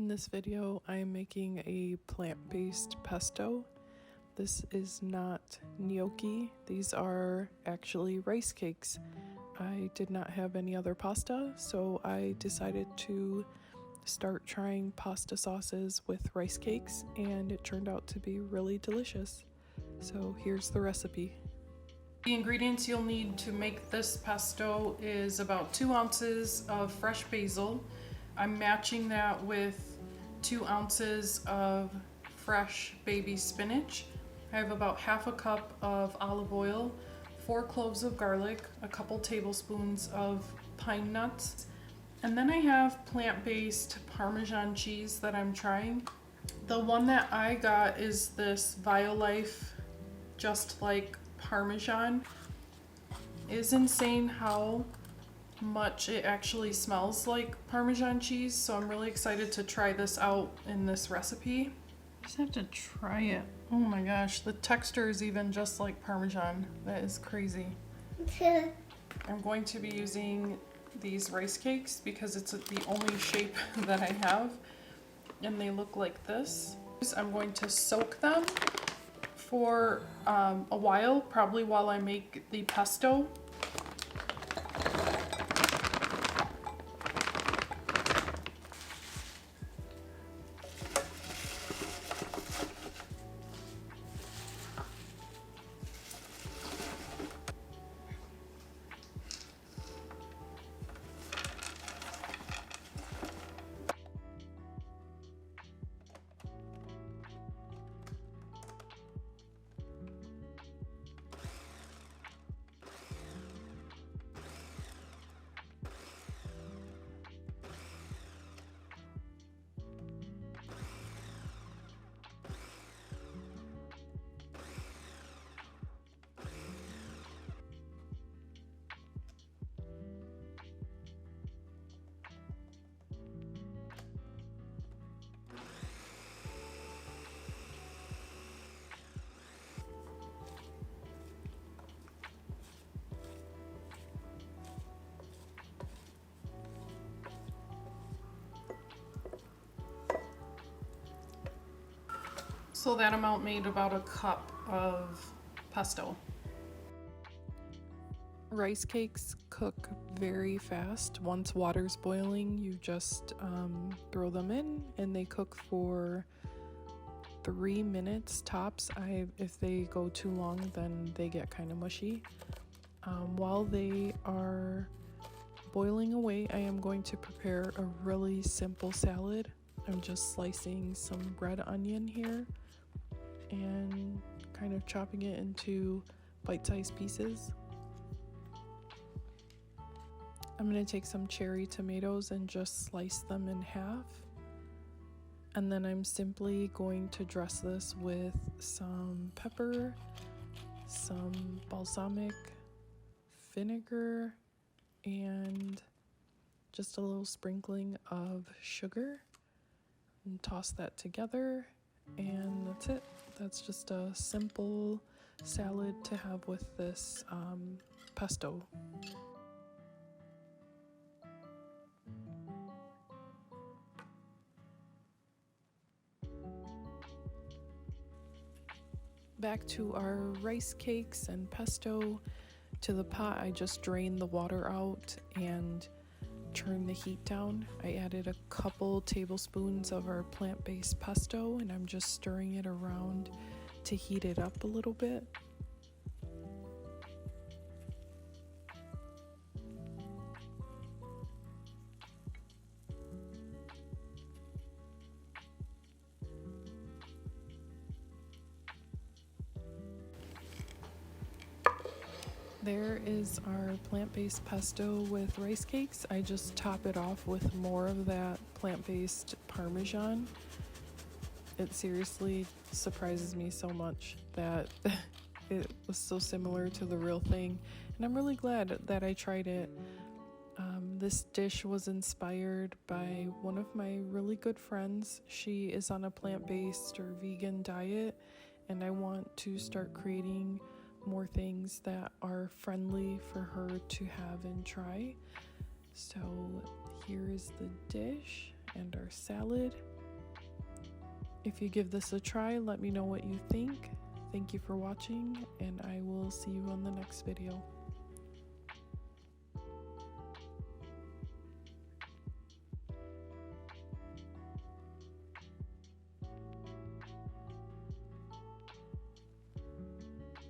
In this video, I am making a plant-based pesto. This is not gnocchi. These are actually rice cakes. I did not have any other pasta, so I decided to start trying pasta sauces with rice cakes, and it turned out to be really delicious. So here's the recipe. The ingredients you'll need to make this pesto is about 2 ounces of fresh basil. I'm matching that with 2 ounces of fresh baby spinach. I have about half a cup of olive oil, 4 cloves of garlic, a couple tablespoons of pine nuts, and then I have plant-based Parmesan cheese that I'm trying. The one that I got is this Violife, just like Parmesan. It is insane how much it actually smells like Parmesan cheese, so I'm really excited to try this out in this recipe. Just have to try it. Oh my gosh, the texture is even just like Parmesan. That is crazy. I'm going to be using these rice cakes because it's the only shape that I have, and they look like this. I'm going to soak them for a while, probably while I make the pesto. So that amount made about a cup of pesto. Rice cakes cook very fast. Once water's boiling, you just throw them in and they cook for 3 minutes tops. If they go too long, then they get kind of mushy. While they are boiling away, I am going to prepare a really simple salad. I'm just slicing some red onion here and kind of chopping it into bite-sized pieces. I'm going to take some cherry tomatoes and just slice them in half. And then I'm simply going to dress this with some pepper, some balsamic, vinegar, and just a little sprinkling of sugar. And toss that together, and that's it. That's just a simple salad to have with this pesto. Back to our rice cakes and pesto. To the pot, I just drained the water out and turn the heat down. I added a couple tablespoons of our plant-based pesto, and I'm just stirring it around to heat it up a little bit. There is our plant-based pesto with rice cakes. I just top it off with more of that plant-based Parmesan. It seriously surprises me so much that it was so similar to the real thing, and I'm really glad that I tried it. This dish was inspired by one of my really good friends. She is on a plant-based or vegan diet, and I want to start creating more things that are friendly for her to have and try. So here is the dish and our salad. If you give this a try, let me know what you think. Thank you for watching, and I will see you on the next video.